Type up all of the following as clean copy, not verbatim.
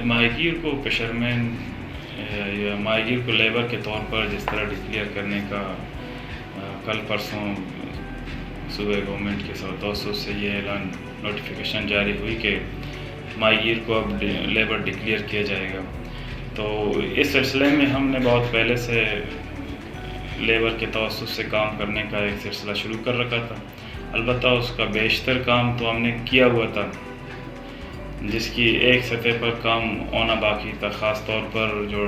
ماہی گیر کو فشرمین یا ماہی گیر کو لیبر کے طور پر جس طرح ڈکلیئر کرنے کا کل پرسوں صوبہ گورنمنٹ کے توسط سے یہ اعلان نوٹیفیکیشن جاری ہوئی کہ ماہی گیر کو اب لیبر ڈکلیئر کیا جائے گا، تو اس سلسلے میں ہم نے بہت پہلے سے لیبر کے توسط سے کام کرنے کا ایک سلسلہ شروع کر رکھا تھا۔ البتہ اس کا بیشتر کام تو ہم نے کیا ہوا تھا، جس کی ایک سطح پر کام ہونا باقی تھا، خاص طور پر جو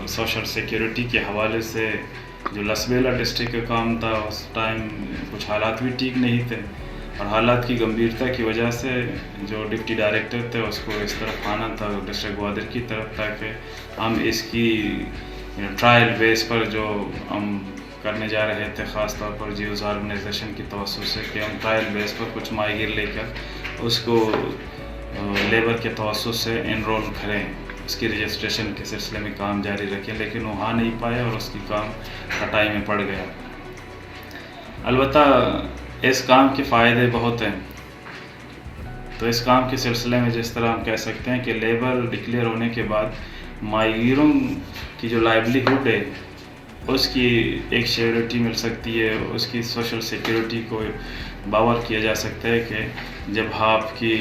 سوشل سیکیورٹی کے حوالے سے جو لسبیلا ڈسٹرکٹ کا کام تھا۔ اس ٹائم کچھ حالات بھی ٹھیک نہیں تھے، اور حالات کی گمبھیرتا کی وجہ سے جو ڈپٹی ڈائریکٹر تھے اس کو اس طرف آنا تھا ڈسٹرکٹ گوادر کی طرف، تاکہ ہم اس کی ٹرائل بیس پر جو ہم کرنے جا رہے تھے، خاص طور پر جیوز آرگنائزیشن کی توسط سے، کہ ہم ٹرائل بیس پر کچھ ماہی گیر لے کر اس کو لیبر کے توسط سے انرول کریں، اس کی رجسٹریشن کے سلسلے میں کام جاری رکھیں، لیکن وہ آ نہیں پائے اور اس کی کام کٹائی میں پڑ گیا۔ البتہ اس کام کے فائدے بہت ہیں، تو اس کام کے سلسلے میں جس طرح ہم کہہ سکتے ہیں کہ لیبر ڈکلیئر ہونے کے بعد ماہی گیروں کی جو لائیولیہوڈ ہے اس کی ایک سیکیورٹی مل سکتی ہے، اس کی سوشل سیکیورٹی کو باور کیا جا سکتا ہے کہ جب آپ کی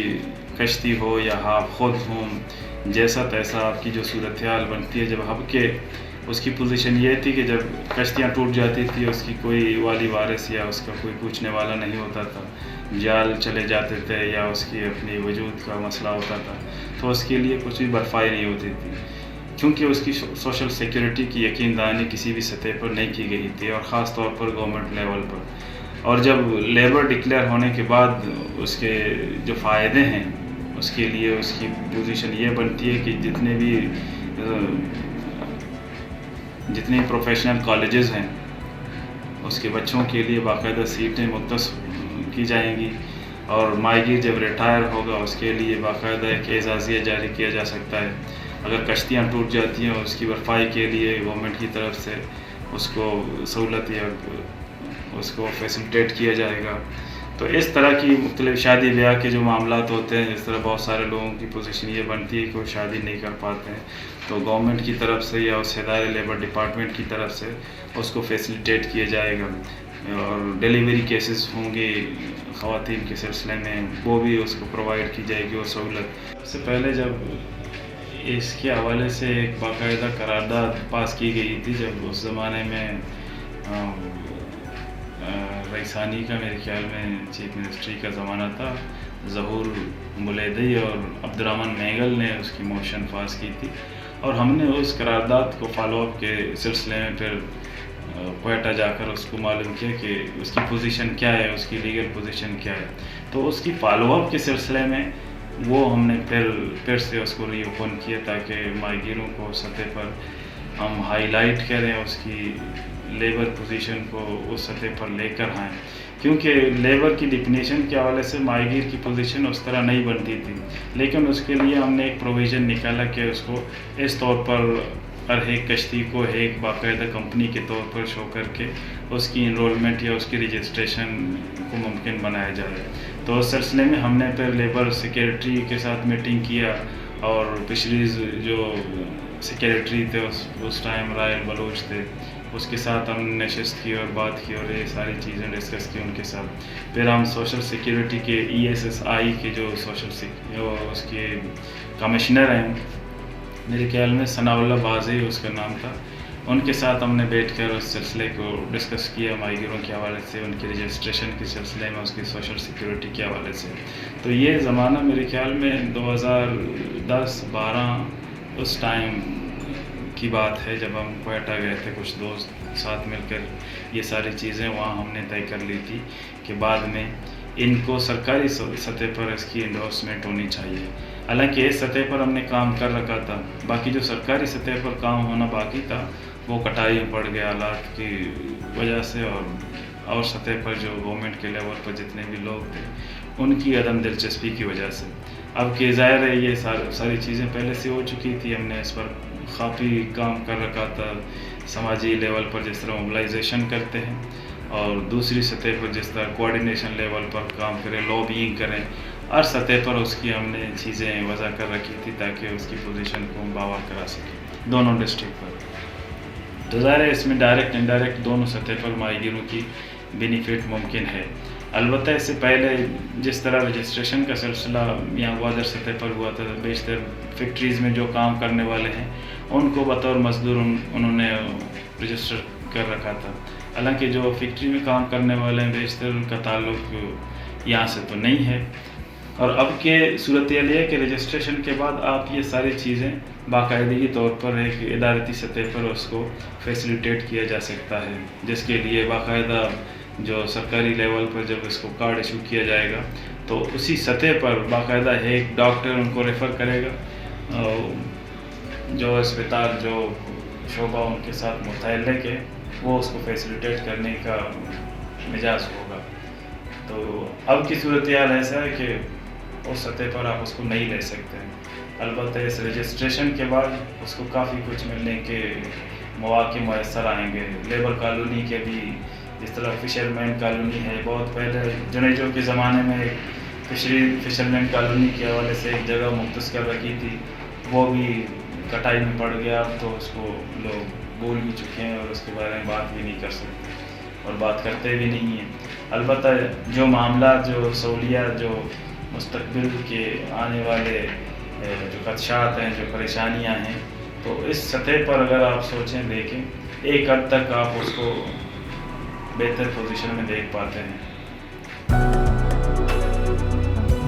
کشتی ہو یا آپ خود ہوں، جیسا تیسا آپ کی جو صورتحال بنتی ہے، جب آپ کے اس کی پوزیشن یہ تھی کہ جب کشتیاں ٹوٹ جاتی تھی اس کی کوئی والی وارث یا اس کا کوئی پوچھنے والا نہیں ہوتا تھا، جال چلے جاتے تھے یا اس کی اپنی وجود کا مسئلہ ہوتا تھا، تو اس کے لیے کچھ بھی بھرپائی نہیں ہوتی تھی، کیونکہ اس کی سوشل سیکیورٹی کی یقین دہانی کسی بھی سطح پر نہیں کی گئی تھی، اور خاص طور پر گورنمنٹ لیول پر۔ اور جب لیبر ڈکلیئر ہونے کے بعد اس کے جو فائدے ہیں، اس کے لیے اس کی پوزیشن یہ بنتی ہے کہ جتنے پروفیشنل کالجز ہیں اس کے بچوں کے لیے باقاعدہ سیٹیں مختص کی جائیں گی، اور ماہی گیر جب ریٹائر ہوگا اس کے لیے باقاعدہ ایک اعزازیہ جاری کیا جا سکتا ہے۔ اگر کشتیاں ٹوٹ جاتی ہیں اس کی بھرپائی کے لیے گورنمنٹ کی طرف سے اس کو سہولت یا اس کو فیسیلیٹیٹ کیا جائے گا۔ تو اس طرح کی مختلف شادی بیاہ کے جو معاملات ہوتے ہیں، جس طرح بہت سارے لوگوں کی پوزیشن یہ بنتی ہے کہ وہ شادی نہیں کر پاتے ہیں، تو گورنمنٹ کی طرف سے یا اس ادارے لیبر ڈپارٹمنٹ کی طرف سے اس کو فیسیلیٹیٹ کیا جائے گا، اور ڈیلیوری کیسز ہوں گے خواتین کے سلسلے میں، وہ بھی اس کو پرووائڈ کی جائے گی وہ سہولت۔ سب سے پہلے جب اس کے حوالے سے ایک باقاعدہ قرارداد پاس کی گئی تھی، جب اس زمانے میں رئیسانی کا میرے خیال میں چیف منسٹری کا زمانہ تھا، ظہور ملیدی اور عبدالرحمن میگل نے اس کی موشن پاس کی تھی، اور ہم نے اس قرارداد کو فالو اپ کے سلسلے میں پھر کوئٹہ جا کر اس کو معلوم کیا کہ اس کی پوزیشن کیا ہے، اس کی لیگل پوزیشن کیا ہے، تو اس کی فالو اپ کے سلسلے میں وہ ہم نے پھر سے اس کو ری اوپن کیا، تاکہ ماہی گیروں کو سطح پر ہم ہائی لائٹ کریں، اس کی لیبر پوزیشن کو اس سطح پر لے کر آئیں، کیونکہ لیبر کی ڈیفینیشن کے حوالے سے ماہی گیر کی پوزیشن اس طرح نہیں بنتی تھی، لیکن اس کے لیے ہم نے ایک پروویژن نکالا کہ اس کو اس طور پر ہر ایک کشتی کو ایک باقاعدہ کمپنی کے طور پر شو کر کے اس کی انرولمنٹ یا اس کی رجسٹریشن کو ممکن بنایا جائے۔ تو اس سلسلے میں ہم نے پھر لیبر سیکریٹری کے ساتھ میٹنگ کیا، اور پچھلی جو سیکریٹری تھے اس ٹائم رائل بلوچ تھے، اس کے ساتھ ہم نے نشست کی اور بات کی اور یہ ساری چیزیں ڈسکس کی ان کے ساتھ۔ پھر ہم سوشل سیکیورٹی کے ESSI کے جو اس کے کمشنر ہیں، میرے خیال میں ثناء اللہ بازی اس کا نام تھا، ان کے ساتھ ہم نے بیٹھ کر اس سلسلے کو ڈسکس کیا، ماہی گیروں کے حوالے سے، ان کی رجسٹریشن کے سلسلے میں، اس کی سوشل سیکیورٹی کے حوالے سے۔ تو یہ زمانہ میرے خیال میں 2010-12 اس ٹائم کی بات ہے، جب ہم کوئٹہ گئے تھے کچھ دوست ساتھ مل کر، یہ ساری چیزیں وہاں ہم نے طے کر لی تھی کہ بعد میں ان کو سرکاری سطح پر اس کی انڈورسمنٹ ہونی چاہیے۔ حالانکہ اس سطح پر ہم نے کام کر رکھا تھا، باقی جو سرکاری سطح پر کام ہونا باقی تھا وہ کٹائی میں پڑ گیا حالات کی وجہ سے، اور سطح پر جو گورنمنٹ کے لیول پر جتنے بھی لوگ تھے ان کی عدم دلچسپی کی وجہ سے۔ اب کہ ظاہر ہے یہ ساری چیزیں پہلے سے ہو چکی تھی، ہم نے اس پر کافی کام کر رکھا تھا، سماجی لیول پر جس طرح موبلائزیشن کرتے ہیں، اور دوسری سطح پر جس طرح کوآرڈینیشن لیول پر کام کریں، لابینگ کریں، ہر سطح پر اس کی ہم نے چیزیں وضع کر رکھی تھی تاکہ اس کی پوزیشن کو ہم باور کرا سکیں دونوں ڈسٹرکٹ پر. تو ظاہر ہے اس میں ڈائریکٹ انڈائریکٹ دونوں سطح پر ماہی گیروں کی بینیفٹ ممکن ہے. البتہ اس سے پہلے جس طرح رجسٹریشن کا سلسلہ یہاں وادر سطح پر ہوا تھا، بیشتر فیکٹریز میں جو کام کرنے والے ہیں ان کو بطور مزدور انہوں نے رجسٹر کر رکھا تھا. حالانکہ جو فیکٹری میں کام کرنے والے ہیں بیشتر ان کا تعلق یہاں سے تو نہیں ہے. اور اب کے صورتحال یہ ہے کہ رجسٹریشن کے بعد آپ یہ ساری چیزیں باقاعدگی طور پر ایک ادارتی سطح پر اس کو فیسیلیٹیٹ کیا جا سکتا ہے، جس کے لیے باقاعدہ جو سرکاری لیول پر جب اس کو کارڈ ایشو کیا جائے گا تو اسی سطح پر باقاعدہ ایک ڈاکٹر ان کو ریفر کرے گا، جو اسپتال جو شعبہ ان کے ساتھ متعلق ہے وہ اس کو فیسیلیٹیٹ کرنے کا مجاز ہوگا. تو اب کی صورتحال ایسا ہے کہ اس سطح پر آپ اس کو نہیں لے سکتے ہیں. البتہ اس رجسٹریشن کے بعد اس کو کافی کچھ ملنے کے مواقع میسر آئیں گے. لیبر کالونی کے بھی، جس طرح فشرمین کالونی ہے، بہت پہلے جنیجو کے زمانے میں ایک فشرمین کالونی کے حوالے سے ایک جگہ مختص کر رکھی تھی، وہ بھی کٹائی میں پڑ گیا. اب تو اس کو لوگ بھول بھی چکے ہیں اور اس کے بارے میں بات بھی نہیں کر سکتے اور بات کرتے بھی نہیں ہیں. البتہ جو معاملات، جو سہولیات، جو مستقبل کے آنے والے جو خدشات ہیں، جو پریشانیاں ہیں، تو اس سطح پر اگر آپ سوچیں، دیکھیں، ایک حد تک آپ اس کو بہتر پوزیشن میں دیکھ پاتے ہیں.